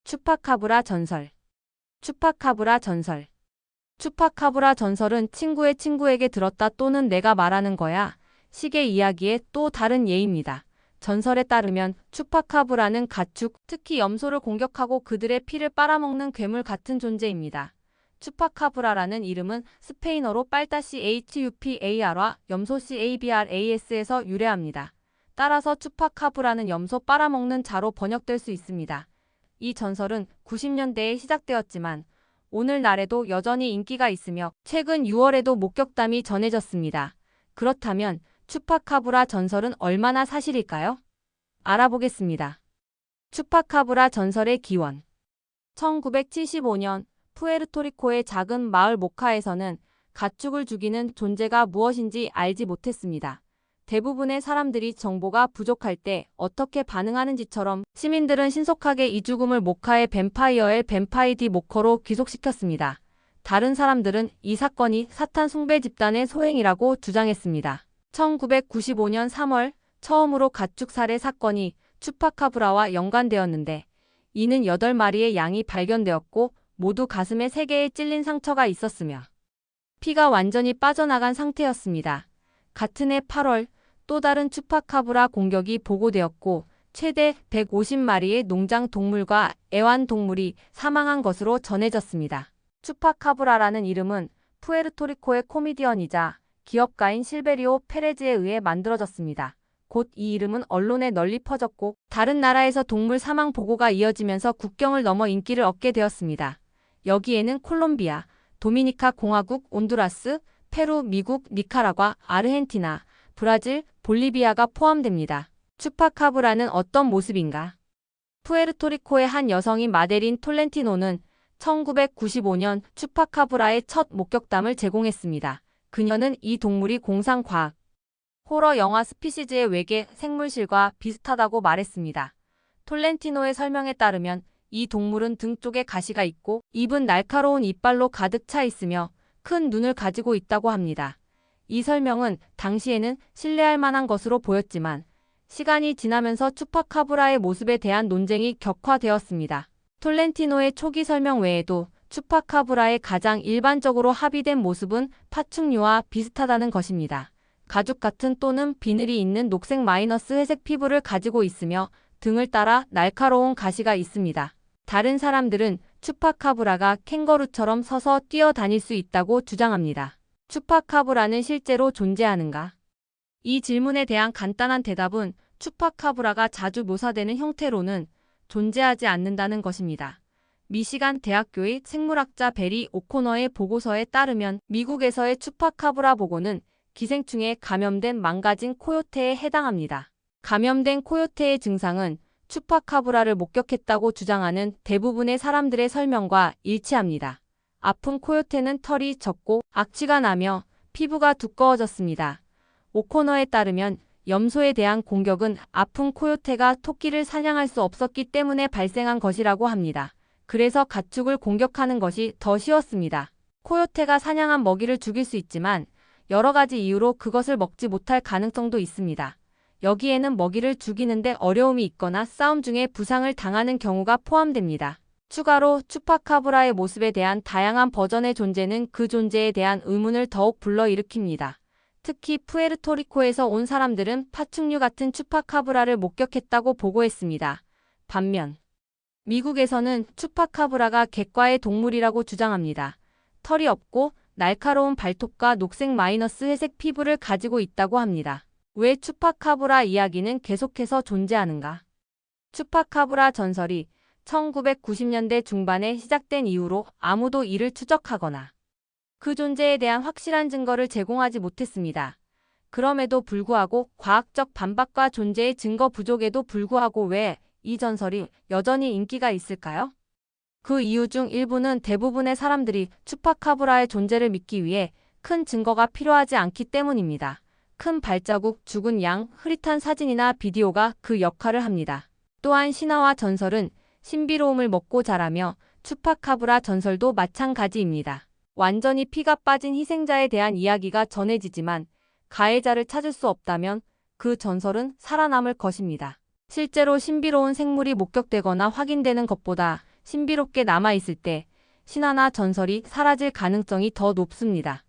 추파카브라 전설. 추파카브라 전설. 추파카브라 전설은 친구의 친구에게 들었다 또는 내가 말하는 거야 식의 이야기의 또 다른 예입니다. 전설에 따르면 추파카브라는 가축, 특히 염소를 공격하고 그들의 피를 빨아먹는 괴물 같은 존재입니다. 추파카브라라는 이름은 스페인어로 빨다시 HUPAR와 염소시 ABRAS에서 유래합니다. 따라서 추파카브라는 염소 빨아먹는 자로 번역될 수 있습니다. 이 전설은 90년대에 시작되었지만 오늘날에도 여전히 인기가 있으며 최근 6월에도 목격담이 전해졌습니다. 그렇다면 추파카브라 전설은 얼마나 사실일까요? 알아보겠습니다. 추파카브라 전설의 기원. 1975년 푸에르토리코의 작은 마을 모카에서는 가축을 죽이는 존재가 무엇인지 알지 못했습니다. 대부분의 사람들이 정보가 부족할 때 어떻게 반응하는지처럼 시민들은 신속하게 이 죽음을 모카의 뱀파이어의 뱀파이디 모커로 귀속시켰습니다. 다른 사람들은 이 사건이 사탄 숭배 집단의 소행이라고 주장했습니다. 1995년 3월 처음으로 가축 살해 사건이 추파카브라와 연관되었는데 이는 8마리의 양이 발견되었고 모두 가슴에 3개의 찔린 상처가 있었으며 피가 완전히 빠져나간 상태였습니다. 같은 해 8월 또 다른 추파카브라 공격이 보고되었고 최대 150마리의 농장 동물과 애완동물이 사망한 것으로 전해졌습니다. 추파카브라라는 이름은 푸에르토리코의 코미디언이자 기업가인 실베리오 페레즈에 의해 만들어졌습니다. 곧 이 이름은 언론에 널리 퍼졌고 다른 나라에서 동물 사망 보고가 이어지면서 국경을 넘어 인기를 얻게 되었습니다. 여기에는 콜롬비아, 도미니카 공화국, 온두라스, 페루, 미국, 니카라과, 아르헨티나, 브라질, 볼리비아가 포함됩니다. 추파카브라는 어떤 모습인가? 푸에르토리코의 한 여성인 마데린 톨렌티노는 1995년 추파카브라의 첫 목격담을 제공했습니다. 그녀는 이 동물이 공상과학 호러 영화 스피시즈의 외계 생물실과 비슷하다고 말했습니다. 톨렌티노의 설명에 따르면 이 동물은 등 쪽에 가시가 있고 입은 날카로운 이빨로 가득 차 있으며 큰 눈을 가지고 있다고 합니다. 이 설명은 당시에는 신뢰할 만한 것으로 보였지만 시간이 지나면서 추파카브라의 모습에 대한 논쟁이 격화되었습니다. 톨렌티노의 초기 설명 외에도 추파카브라의 가장 일반적으로 합의된 모습은 파충류와 비슷하다는 것입니다. 가죽 같은 또는 비늘이 있는 녹색 마이너스 회색 피부를 가지고 있으며 등을 따라 날카로운 가시가 있습니다. 다른 사람들은 추파카브라가 캥거루처럼 서서 뛰어다닐 수 있다고 주장합니다. 추파카브라는 실제로 존재하는가? 이 질문에 대한 간단한 대답은 추파카브라가 자주 묘사되는 형태로는 존재하지 않는다는 것입니다. 미시간 대학교의 생물학자 베리 오코너의 보고서에 따르면 미국에서의 추파카브라 보고는 기생충에 감염된 망가진 코요테에 해당합니다. 감염된 코요테의 증상은 추파카브라를 목격했다고 주장하는 대부분의 사람들의 설명과 일치합니다. 아픈 코요테는 털이 젖고 악취가 나며 피부가 두꺼워졌습니다. 오코너에 따르면 염소에 대한 공격은 아픈 코요테가 토끼를 사냥할 수 없었기 때문에 발생한 것이라고 합니다. 그래서 가축을 공격하는 것이 더 쉬웠습니다. 코요테가 사냥한 먹이를 죽일 수 있지만 여러 가지 이유로 그것을 먹지 못할 가능성도 있습니다. 여기에는 먹이를 죽이는데 어려움이 있거나 싸움 중에 부상을 당하는 경우가 포함됩니다. 추가로 추파카브라의 모습에 대한 다양한 버전의 존재는 그 존재에 대한 의문을 더욱 불러일으킵니다. 특히 푸에르토리코에서 온 사람들은 파충류 같은 추파카브라를 목격했다고 보고했습니다. 반면 미국에서는 추파카브라가 객과의 동물이라고 주장합니다. 털이 없고 날카로운 발톱과 녹색 마이너스 회색 피부를 가지고 있다고 합니다. 왜 추파카브라 이야기는 계속해서 존재하는가? 추파카브라 전설이 1990년대 중반에 시작된 이후로 아무도 이를 추적하거나 그 존재에 대한 확실한 증거를 제공하지 못했습니다. 그럼에도 불구하고 과학적 반박과 존재의 증거 부족에도 불구하고 왜 이 전설이 여전히 인기가 있을까요? 그 이유 중 일부는 대부분의 사람들이 추파카브라의 존재를 믿기 위해 큰 증거가 필요하지 않기 때문입니다. 큰 발자국, 죽은 양, 흐릿한 사진이나 비디오가 그 역할을 합니다. 또한 신화와 전설은 신비로움을 먹고 자라며 추파카브라 전설도 마찬가지입니다. 완전히 피가 빠진 희생자에 대한 이야기가 전해지지만 가해자를 찾을 수 없다면 그 전설은 살아남을 것입니다. 실제로 신비로운 생물이 목격되거나 확인되는 것보다 신비롭게 남아있을 때 신화나 전설이 사라질 가능성이 더 높습니다.